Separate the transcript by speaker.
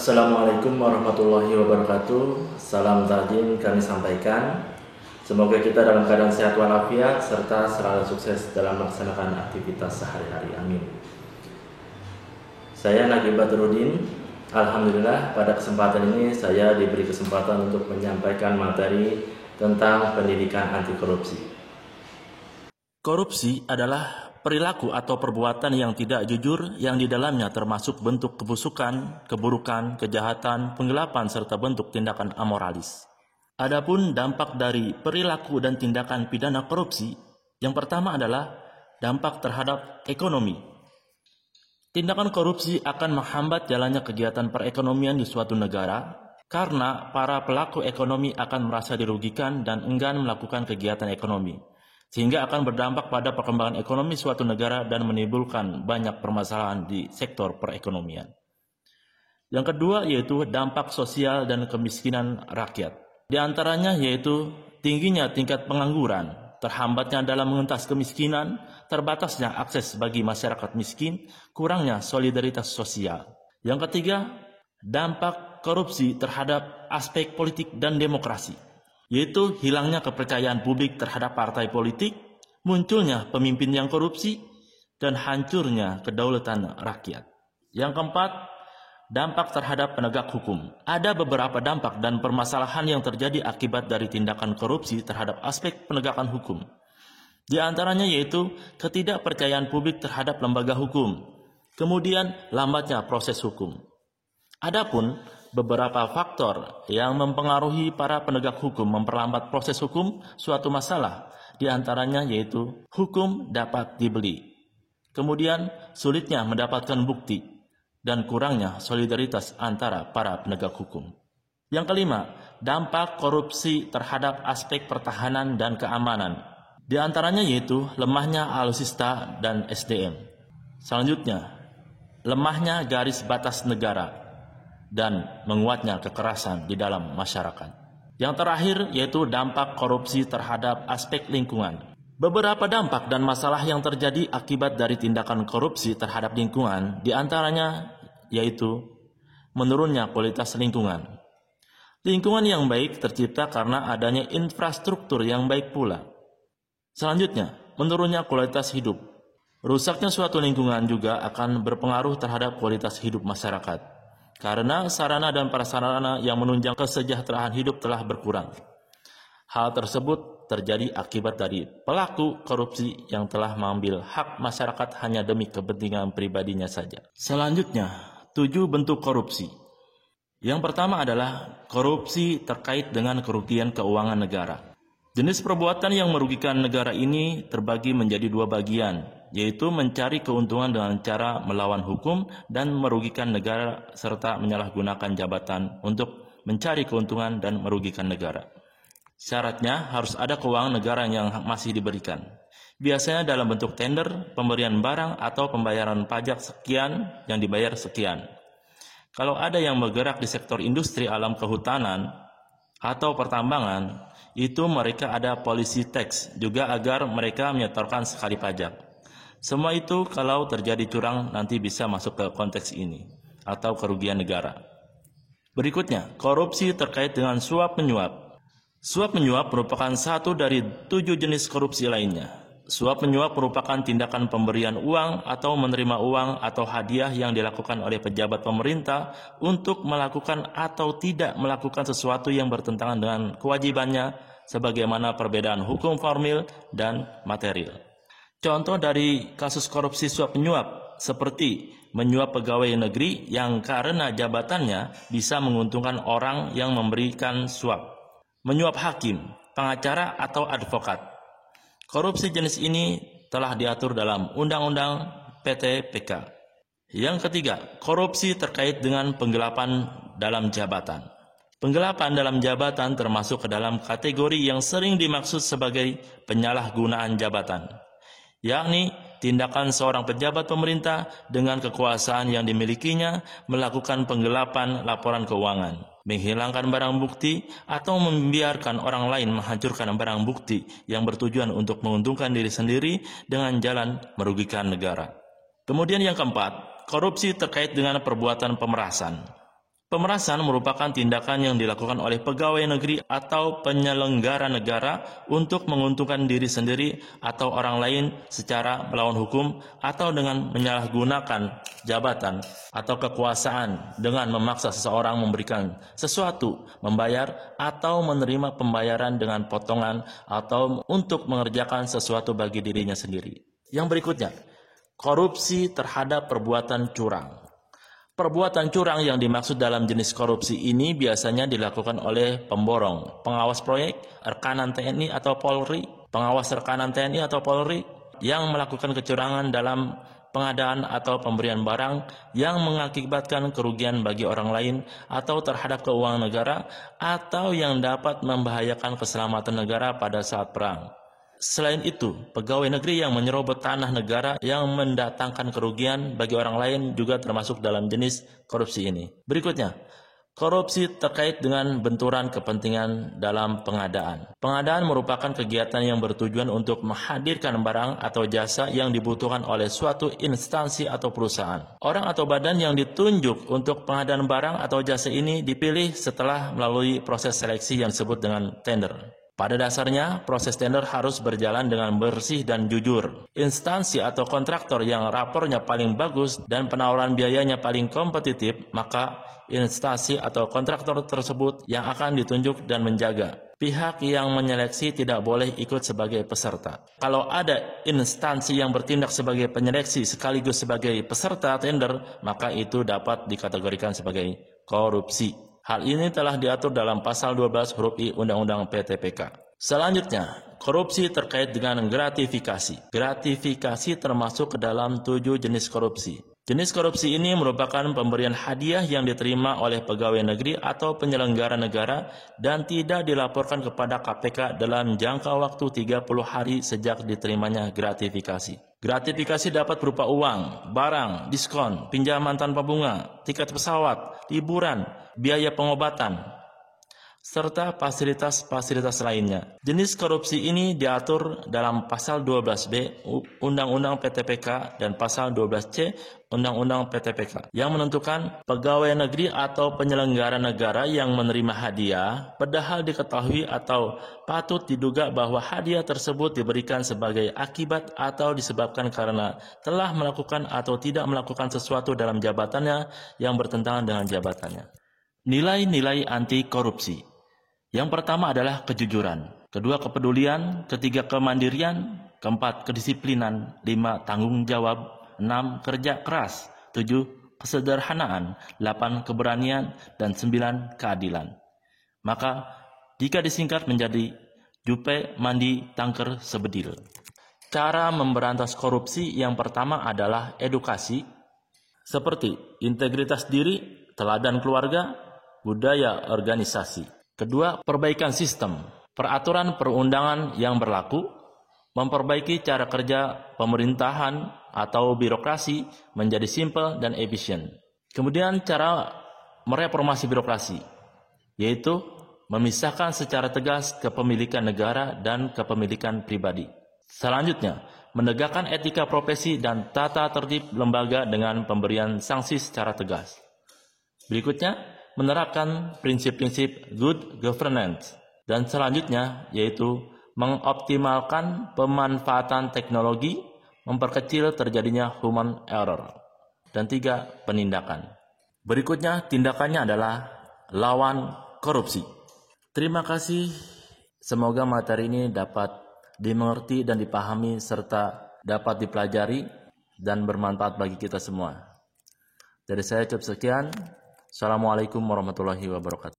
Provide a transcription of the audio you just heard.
Speaker 1: Assalamualaikum warahmatullahi wabarakatuh. Salam takdim kami sampaikan. Semoga kita dalam keadaan sehat walafiat serta selalu sukses dalam melaksanakan aktivitas sehari-hari. Amin. Saya Nagib Badrudin. Alhamdulillah pada kesempatan ini saya diberi kesempatan untuk menyampaikan materi tentang pendidikan anti korupsi. Korupsi adalah perilaku atau perbuatan yang tidak jujur yang di dalamnya termasuk bentuk kebusukan, keburukan, kejahatan, penggelapan, serta bentuk tindakan amoralis. Adapun dampak dari perilaku dan tindakan pidana korupsi, yang pertama adalah dampak terhadap ekonomi. Tindakan korupsi akan menghambat jalannya kegiatan perekonomian di suatu negara karena para pelaku ekonomi akan merasa dirugikan dan enggan melakukan kegiatan ekonomi, sehingga akan berdampak pada perkembangan ekonomi suatu negara dan menimbulkan banyak permasalahan di sektor perekonomian. Yang kedua yaitu dampak sosial dan kemiskinan rakyat. Di antaranya yaitu tingginya tingkat pengangguran, terhambatnya dalam mengentas kemiskinan, terbatasnya akses bagi masyarakat miskin, kurangnya solidaritas sosial. Yang ketiga, dampak korupsi terhadap aspek politik dan demokrasi, yaitu hilangnya kepercayaan publik terhadap partai politik, munculnya pemimpin yang korupsi, dan hancurnya kedaulatan rakyat. Yang keempat, dampak terhadap penegak hukum. Ada beberapa dampak dan permasalahan yang terjadi akibat dari tindakan korupsi terhadap aspek penegakan hukum. Di antaranya yaitu ketidakpercayaan publik terhadap lembaga hukum, kemudian lambatnya proses hukum. Adapun beberapa faktor yang mempengaruhi para penegak hukum memperlambat proses hukum suatu masalah, di antaranya yaitu hukum dapat dibeli, kemudian sulitnya mendapatkan bukti, dan kurangnya solidaritas antara para penegak hukum. Yang kelima, dampak korupsi terhadap aspek pertahanan dan keamanan. Di antaranya yaitu lemahnya alutsista dan SDM. Selanjutnya, lemahnya garis batas negara dan menguatnya kekerasan di dalam masyarakat. Yang terakhir yaitu dampak korupsi terhadap aspek lingkungan. Beberapa dampak dan masalah yang terjadi akibat dari tindakan korupsi terhadap lingkungan, di antaranya yaitu menurunnya kualitas lingkungan. Lingkungan yang baik tercipta karena adanya infrastruktur yang baik pula. Selanjutnya, menurunnya kualitas hidup. Rusaknya suatu lingkungan juga akan berpengaruh terhadap kualitas hidup masyarakat, karena sarana dan prasarana yang menunjang kesejahteraan hidup telah berkurang. Hal tersebut terjadi akibat dari pelaku korupsi yang telah mengambil hak masyarakat hanya demi kepentingan pribadinya saja. Selanjutnya, 7 bentuk korupsi. Yang pertama adalah korupsi terkait dengan kerugian keuangan negara. Jenis perbuatan yang merugikan negara ini terbagi menjadi 2 bagian, yaitu mencari keuntungan dengan cara melawan hukum dan merugikan negara serta menyalahgunakan jabatan untuk mencari keuntungan dan merugikan negara. Syaratnya harus ada keuangan negara yang masih diberikan. Biasanya dalam bentuk tender, pemberian barang atau pembayaran pajak sekian yang dibayar sekian. Kalau ada yang bergerak di sektor industri alam kehutanan atau pertambangan, itu mereka ada policy tax juga agar mereka menyetorkan sekali pajak. Semua itu kalau terjadi curang nanti bisa masuk ke konteks ini atau kerugian negara. Berikutnya, korupsi terkait dengan suap menyuap. Suap menyuap merupakan satu dari 7 jenis korupsi lainnya. Suap menyuap merupakan tindakan pemberian uang atau menerima uang atau hadiah yang dilakukan oleh pejabat pemerintah untuk melakukan atau tidak melakukan sesuatu yang bertentangan dengan kewajibannya sebagaimana perbedaan hukum formil dan material. Contoh dari kasus korupsi suap menyuap seperti menyuap pegawai negeri yang karena jabatannya bisa menguntungkan orang yang memberikan suap, menyuap hakim, pengacara atau advokat. Korupsi jenis ini telah diatur dalam Undang-Undang PTPK. Yang ketiga, korupsi terkait dengan penggelapan dalam jabatan. Penggelapan dalam jabatan termasuk ke dalam kategori yang sering dimaksud sebagai penyalahgunaan jabatan, yakni tindakan seorang pejabat pemerintah dengan kekuasaan yang dimilikinya melakukan penggelapan laporan keuangan, menghilangkan barang bukti, atau membiarkan orang lain menghancurkan barang bukti yang bertujuan untuk menguntungkan diri sendiri dengan jalan merugikan negara. Kemudian yang keempat, korupsi terkait dengan perbuatan pemerasan. Pemerasan merupakan tindakan yang dilakukan oleh pegawai negeri atau penyelenggara negara untuk menguntungkan diri sendiri atau orang lain secara melawan hukum atau dengan menyalahgunakan jabatan atau kekuasaan dengan memaksa seseorang memberikan sesuatu, membayar atau menerima pembayaran dengan potongan atau untuk mengerjakan sesuatu bagi dirinya sendiri. Yang berikutnya, korupsi terhadap perbuatan curang. Perbuatan curang yang dimaksud dalam jenis korupsi ini biasanya dilakukan oleh pemborong, pengawas proyek, rekanan TNI atau Polri, pengawas rekanan TNI atau Polri yang melakukan kecurangan dalam pengadaan atau pemberian barang yang mengakibatkan kerugian bagi orang lain atau terhadap keuangan negara atau yang dapat membahayakan keselamatan negara pada saat perang. Selain itu, pegawai negeri yang menyerobot tanah negara yang mendatangkan kerugian bagi orang lain juga termasuk dalam jenis korupsi ini. Berikutnya, korupsi terkait dengan benturan kepentingan dalam pengadaan. Pengadaan merupakan kegiatan yang bertujuan untuk menghadirkan barang atau jasa yang dibutuhkan oleh suatu instansi atau perusahaan. Orang atau badan yang ditunjuk untuk pengadaan barang atau jasa ini dipilih setelah melalui proses seleksi yang disebut dengan tender. Pada dasarnya, proses tender harus berjalan dengan bersih dan jujur. Instansi atau kontraktor yang rapornya paling bagus dan penawaran biayanya paling kompetitif, maka instansi atau kontraktor tersebut yang akan ditunjuk dan menjaga. Pihak yang menyeleksi tidak boleh ikut sebagai peserta. Kalau ada instansi yang bertindak sebagai penyeleksi sekaligus sebagai peserta tender, maka itu dapat dikategorikan sebagai korupsi. Hal ini telah diatur dalam pasal 12 huruf I Undang-Undang PTPK. Selanjutnya, korupsi terkait dengan gratifikasi. Gratifikasi termasuk ke dalam 7 jenis korupsi. Jenis korupsi ini merupakan pemberian hadiah yang diterima oleh pegawai negeri atau penyelenggara negara dan tidak dilaporkan kepada KPK dalam jangka waktu 30 hari sejak diterimanya gratifikasi. Gratifikasi dapat berupa uang, barang, diskon, pinjaman tanpa bunga, tiket pesawat, liburan, biaya pengobatan, serta fasilitas-fasilitas lainnya. Jenis korupsi ini diatur dalam pasal 12B Undang-Undang PTPK dan pasal 12C Undang-Undang PTPK yang menentukan pegawai negeri atau penyelenggara negara yang menerima hadiah padahal diketahui atau patut diduga bahwa hadiah tersebut diberikan sebagai akibat atau disebabkan karena telah melakukan atau tidak melakukan sesuatu dalam jabatannya yang bertentangan dengan jabatannya. Nilai-nilai anti korupsi. Yang pertama adalah kejujuran, kedua kepedulian, ketiga kemandirian, keempat kedisiplinan, 5 tanggung jawab, 6 kerja keras, 7 kesederhanaan, 8 keberanian, dan 9 keadilan. Maka jika disingkat menjadi Jupe Mandi Tangker Sebedil. Cara memberantas korupsi yang pertama adalah edukasi, seperti integritas diri, teladan keluarga, budaya organisasi. Kedua, perbaikan sistem, peraturan perundangan yang berlaku, memperbaiki cara kerja pemerintahan atau birokrasi menjadi simpel dan efisien. Kemudian cara mereformasi birokrasi, yaitu memisahkan secara tegas kepemilikan negara dan kepemilikan pribadi. Selanjutnya, menegakkan etika profesi dan tata tertib lembaga dengan pemberian sanksi secara tegas. Berikutnya, menerapkan prinsip-prinsip good governance. Dan selanjutnya yaitu mengoptimalkan pemanfaatan teknologi, memperkecil terjadinya human error. Dan 3, penindakan. Berikutnya tindakannya adalah lawan korupsi. Terima kasih. Semoga materi ini dapat dimengerti dan dipahami serta dapat dipelajari dan bermanfaat bagi kita semua. Dari saya cukup sekian. Assalamualaikum warahmatullahi wabarakatuh.